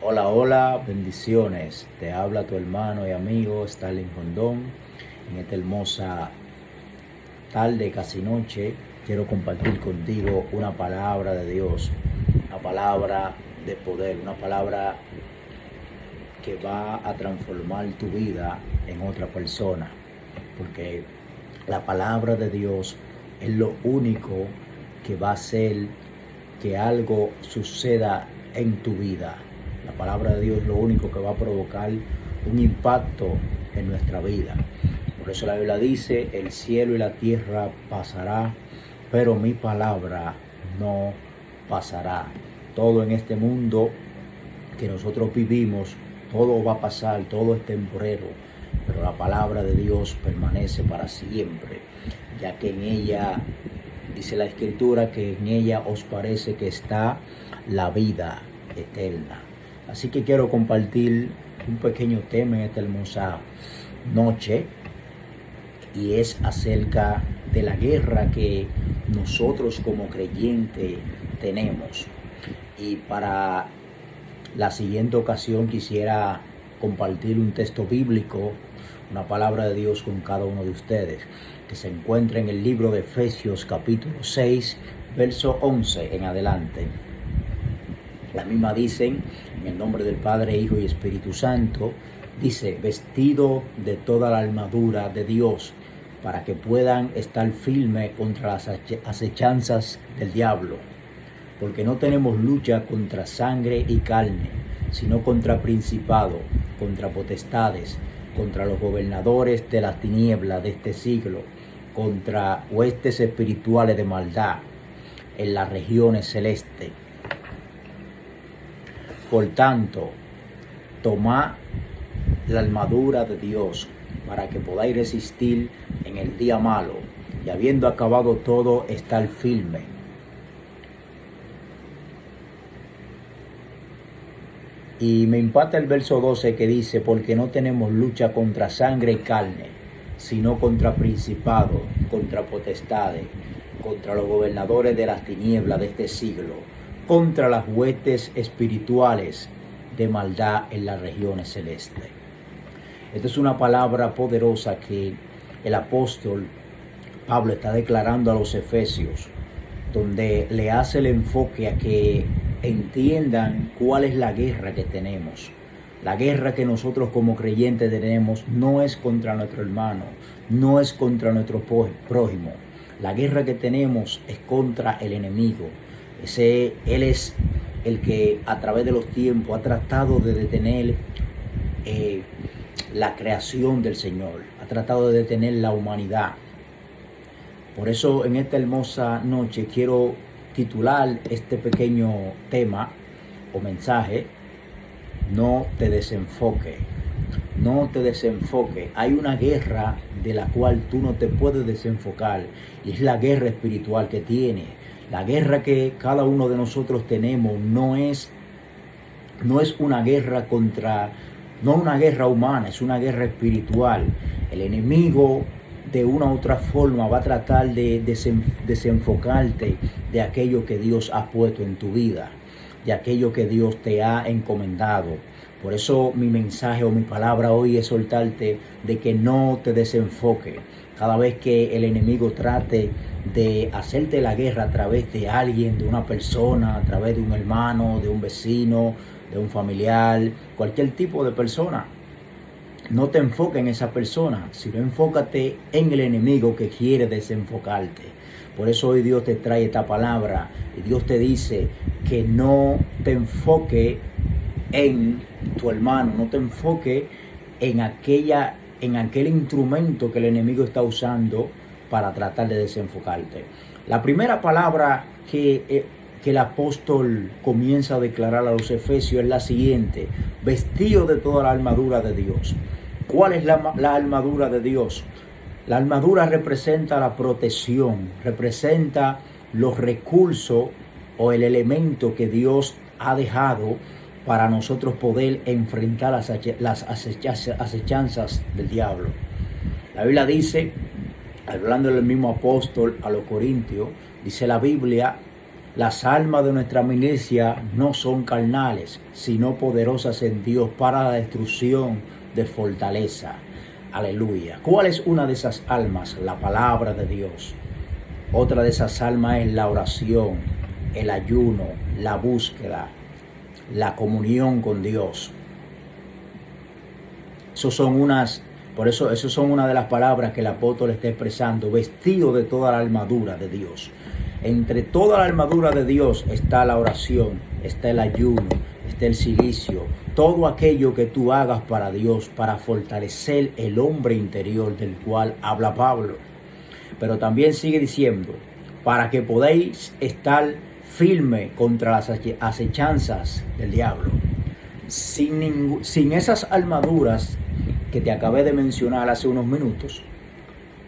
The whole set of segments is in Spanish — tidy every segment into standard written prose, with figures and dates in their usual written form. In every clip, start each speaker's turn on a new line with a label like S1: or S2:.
S1: Hola, hola, bendiciones. Te habla tu hermano y amigo Stalin Rondón. En esta hermosa tarde, casi noche, quiero compartir contigo una palabra de Dios, una palabra de poder, una palabra que va a transformar tu vida en otra persona. Porque la palabra de Dios es lo único que va a hacer que algo suceda en tu vida. La palabra de Dios es lo único que va a provocar un impacto en nuestra vida. Por eso la Biblia dice, el cielo y la tierra pasará, pero mi palabra no pasará. Todo en este mundo que nosotros vivimos, todo va a pasar, todo es temporero, pero la palabra de Dios permanece para siempre, ya que en ella, dice la Escritura, que en ella os parece que está la vida eterna. Así que quiero compartir un pequeño tema en esta hermosa noche, y es acerca de la guerra que nosotros como creyentes tenemos. Y para la siguiente ocasión quisiera compartir un texto bíblico, una palabra de Dios con cada uno de ustedes, que se encuentra en el libro de Efesios capítulo 6, verso 11 en adelante. La misma dicen, en el nombre del Padre, Hijo y Espíritu Santo, dice, vestido de toda la armadura de Dios, para que puedan estar firmes contra las acechanzas del diablo. Porque no tenemos lucha contra sangre y carne, sino contra principados, contra potestades, contra los gobernadores de las tinieblas de este siglo, contra huestes espirituales de maldad en las regiones celestes. Por tanto, tomad la armadura de Dios para que podáis resistir en el día malo, y habiendo acabado todo, estar firme. Y me impacta el verso 12 que dice, porque no tenemos lucha contra sangre y carne, sino contra principados, contra potestades, contra los gobernadores de las tinieblas de este siglo, contra las huestes espirituales de maldad en las regiones celestes. Esta es una palabra poderosa que el apóstol Pablo está declarando a los efesios, donde le hace el enfoque a que entiendan cuál es la guerra que tenemos. La guerra que nosotros como creyentes tenemos no es contra nuestro hermano, no es contra nuestro prójimo. La guerra que tenemos es contra el enemigo. Él es el que a través de los tiempos ha tratado de detener la creación del Señor, ha tratado de detener la humanidad. Por eso en esta hermosa noche quiero titular este pequeño tema o mensaje, no te desenfoques. No te desenfoques. Hay una guerra de la cual tú no te puedes desenfocar, y es la guerra espiritual que tienes. La guerra que cada uno de nosotros tenemos no es una guerra no una guerra humana, es una guerra espiritual. El enemigo de una u otra forma va a tratar de desenfocarte de aquello que Dios ha puesto en tu vida, de aquello que Dios te ha encomendado. Por eso mi mensaje o mi palabra hoy es soltarte de que no te desenfoques. Cada vez que el enemigo trate de hacerte la guerra a través de alguien, de una persona, a través de un hermano, de un vecino, de un familiar, cualquier tipo de persona, no te enfoques en esa persona, sino enfócate en el enemigo que quiere desenfocarte. Por eso hoy Dios te trae esta palabra y Dios te dice que no te enfoques en tu hermano, no te enfoques en aquel instrumento que el enemigo está usando para tratar de desenfocarte. La primera palabra que el apóstol comienza a declarar a los efesios es la siguiente: vestido de toda la armadura de Dios. ¿Cuál es la armadura de Dios? La armadura representa la protección, representa los recursos o el elemento que Dios ha dejado para nosotros poder enfrentar las acechanzas del diablo. La Biblia dice, hablando del mismo apóstol a los Corintios, dice la Biblia Las armas de nuestra milicia no son carnales, sino poderosas en Dios para la destrucción de fortaleza. Aleluya. ¿Cuál es una de esas almas? La palabra de Dios. Otra de esas almas es la oración, el ayuno, la búsqueda, la comunión con Dios. Por eso, esas son una de las palabras que el apóstol está expresando, vestido de toda la armadura de Dios. Entre toda la armadura de Dios está la oración, está el ayuno, está el cilicio, todo aquello que tú hagas para Dios, para fortalecer el hombre interior del cual habla Pablo. Pero también sigue diciendo, para que podáis estar firme contra las acechanzas del diablo. Sin esas armaduras que te acabé de mencionar hace unos minutos,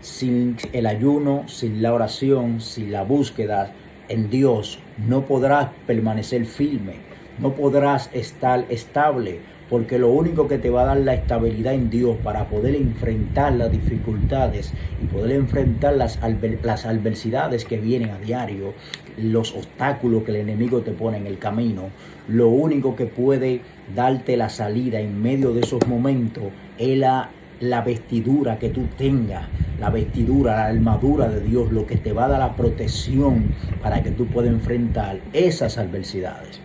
S1: sin el ayuno, sin la oración, sin la búsqueda en Dios, no podrás permanecer firme, no podrás estar estable, porque lo único que te va a dar la estabilidad en Dios para poder enfrentar las dificultades y poder enfrentar las adversidades que vienen a diario, los obstáculos que el enemigo te pone en el camino, lo único que puede darte la salida en medio de esos momentos es la vestidura que tú tengas, la vestidura, la armadura de Dios, lo que te va a dar la protección para que tú puedas enfrentar esas adversidades.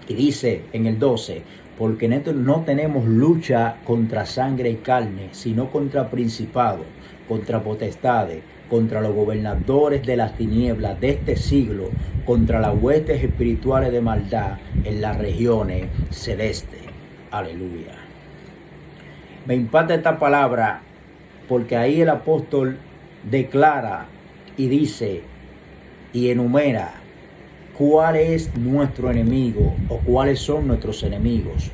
S1: Y dice en el 12, porque no tenemos lucha contra sangre y carne, sino contra principados, contra potestades, contra los gobernadores de las tinieblas de este siglo, contra las huestes espirituales de maldad en las regiones celestes. Aleluya. Me impacta esta palabra porque ahí el apóstol declara y dice y enumera cuál es nuestro enemigo o cuáles son nuestros enemigos.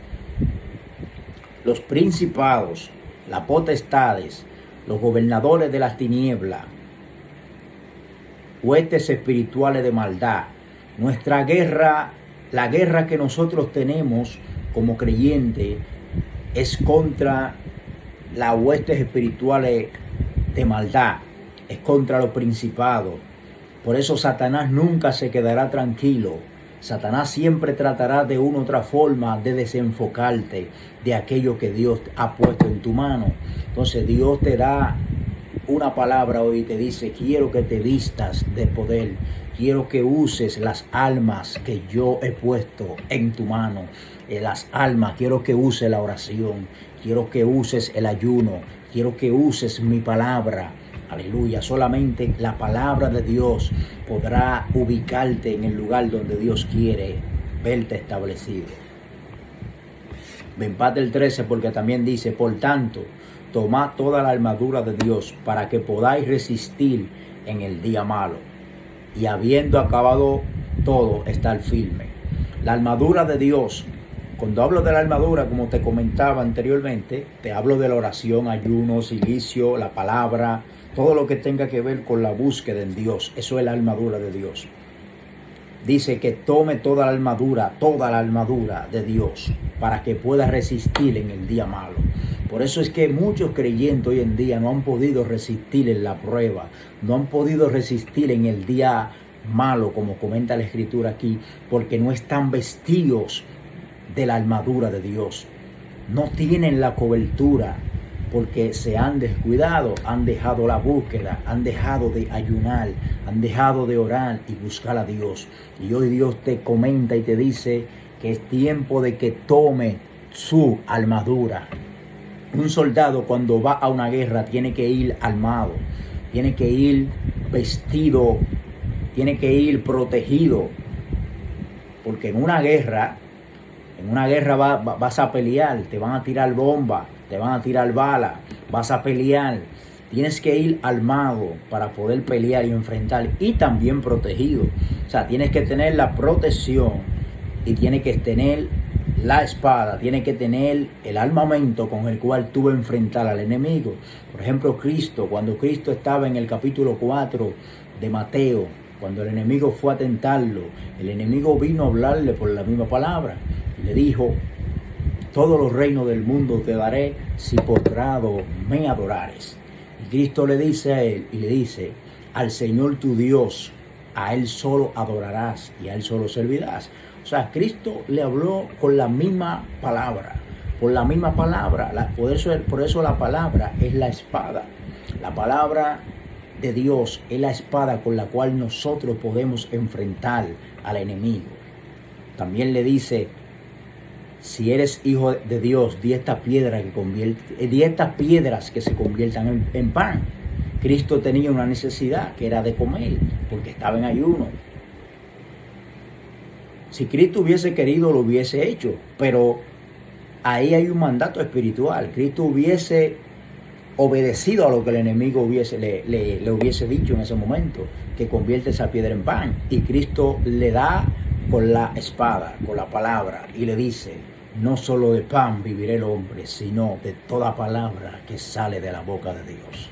S1: Los principados, las potestades, los gobernadores de las tinieblas, huestes espirituales de maldad. Nuestra guerra, la guerra que nosotros tenemos como creyentes, es contra las huestes espirituales de maldad, es contra los principados. Por eso Satanás nunca se quedará tranquilo. Satanás siempre tratará de una u otra forma de desenfocarte de aquello que Dios ha puesto en tu mano. Entonces Dios te da una palabra hoy y te dice, quiero que te vistas de poder. Quiero que uses las armas que yo he puesto en tu mano. Las armas, quiero que uses la oración. Quiero que uses el ayuno. Quiero que uses mi palabra. Aleluya, solamente la palabra de Dios podrá ubicarte en el lugar donde Dios quiere verte establecido. Me impacta el 13 porque también dice, por tanto, tomad toda la armadura de Dios para que podáis resistir en el día malo. Y habiendo acabado todo, estar firme. La armadura de Dios. Cuando hablo de la armadura, como te comentaba anteriormente, te hablo de la oración, ayuno, cilicio, la palabra, todo lo que tenga que ver con la búsqueda en Dios. Eso es la armadura de Dios. Dice que tome toda la armadura de Dios para que pueda resistir en el día malo. Por eso es que muchos creyentes hoy en día no han podido resistir en la prueba, no han podido resistir en el día malo, como comenta la Escritura aquí, porque no están vestidos de la armadura de Dios. No tienen la cobertura porque se han descuidado, han dejado la búsqueda, han dejado de ayunar, han dejado de orar y buscar a Dios. Y hoy Dios te comenta y te dice que es tiempo de que tome su armadura. Un soldado cuando va a una guerra tiene que ir armado, tiene que ir vestido, tiene que ir protegido, porque en una guerra vas a pelear, te van a tirar bombas, te van a tirar balas, vas a pelear. Tienes que ir armado para poder pelear y enfrentar y también protegido. O sea, tienes que tener la protección y tienes que tener la espada, tienes que tener el armamento con el cual tú vas a enfrentar al enemigo. Por ejemplo, cuando Cristo estaba en el capítulo 4 de Mateo, cuando el enemigo fue a tentarlo, el enemigo vino a hablarle por la misma palabra. Y le dijo, todos los reinos del mundo te daré si postrado me adorares. Y Cristo le dice a él y le dice, al Señor tu Dios a Él solo adorarás y a Él solo servirás. O sea, Cristo le habló con la misma palabra, por la misma palabra. Por eso la palabra es la espada. La palabra de Dios es la espada con la cual nosotros podemos enfrentar al enemigo. También le dice, si eres hijo de Dios, di estas piedras que se conviertan en pan. Cristo tenía una necesidad que era de comer, porque estaba en ayuno. Si Cristo hubiese querido, lo hubiese hecho, pero ahí hay un mandato espiritual. Cristo hubiese obedecido a lo que el enemigo le hubiese dicho en ese momento, que convierte esa piedra en pan. Y Cristo le da con la espada, con la palabra, y le dice, no solo de pan vivirá el hombre, sino de toda palabra que sale de la boca de Dios.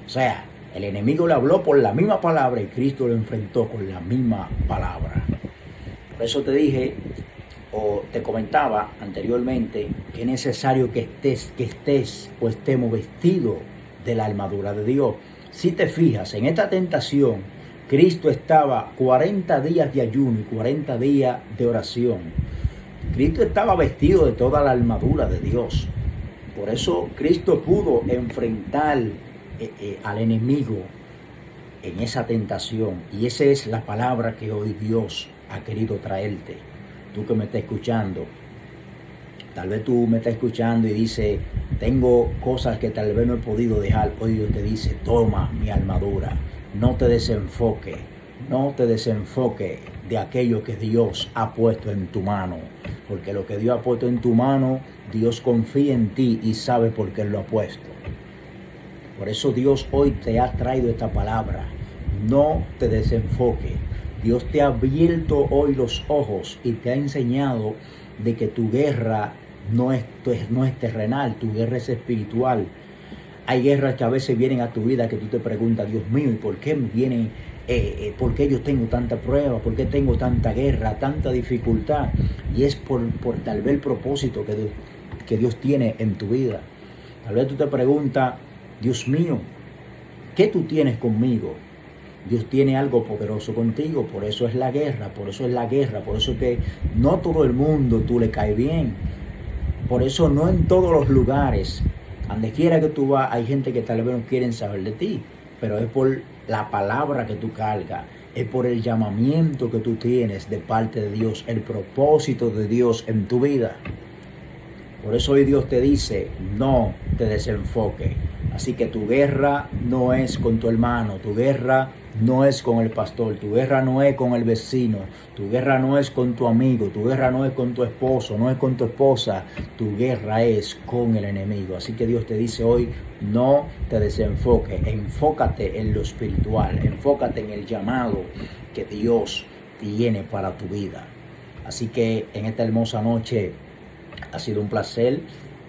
S1: O sea, el enemigo le habló por la misma palabra y Cristo lo enfrentó con la misma palabra. Por eso te dije, o te comentaba anteriormente, que es necesario que estés o estemos vestidos de la armadura de Dios. Si te fijas, en esta tentación, Cristo estaba 40 días de ayuno y 40 días de oración. Cristo estaba vestido de toda la armadura de Dios. Por eso Cristo pudo enfrentar al enemigo en esa tentación. Y esa es la palabra que hoy Dios ha querido traerte. Tú que me estás escuchando, tal vez tú me estás escuchando y dices, tengo cosas que tal vez no he podido dejar. Hoy Dios te dice, toma mi armadura. No te desenfoques de aquello que Dios ha puesto en tu mano. Porque lo que Dios ha puesto en tu mano, Dios confía en ti y sabe por qué lo ha puesto. Por eso Dios hoy te ha traído esta palabra. No te desenfoques. Dios te ha abierto hoy los ojos y te ha enseñado de que tu guerra no es terrenal, tu guerra es espiritual. Hay guerras que a veces vienen a tu vida que tú te preguntas, Dios mío, ¿y por qué me vienen? ¿Por qué yo tengo tanta prueba? ¿Por qué tengo tanta guerra, tanta dificultad? Y es por tal vez el propósito que Dios tiene en tu vida. Tal vez tú te preguntas, Dios mío, ¿qué tú tienes conmigo? Dios tiene algo poderoso contigo, por eso es la guerra, por eso es que no todo el mundo tú le caes bien. Por eso no en todos los lugares, donde quiera que tú vas, hay gente que tal vez no quieren saber de ti, pero es por la palabra que tú cargas, es por el llamamiento que tú tienes de parte de Dios, el propósito de Dios en tu vida. Por eso hoy Dios te dice, no te desenfoques. Así que tu guerra no es con tu hermano, tu guerra no es con el pastor, tu guerra no es con el vecino, tu guerra no es con tu amigo, tu guerra no es con tu esposo, no es con tu esposa, tu guerra es con el enemigo. Así que Dios te dice hoy, no te desenfoques, enfócate en lo espiritual, enfócate en el llamado que Dios tiene para tu vida. Así que en esta hermosa noche ha sido un placer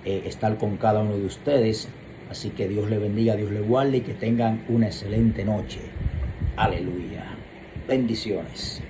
S1: estar con cada uno de ustedes. Así que Dios le bendiga, Dios le guarde y que tengan una excelente noche. Aleluya. Bendiciones.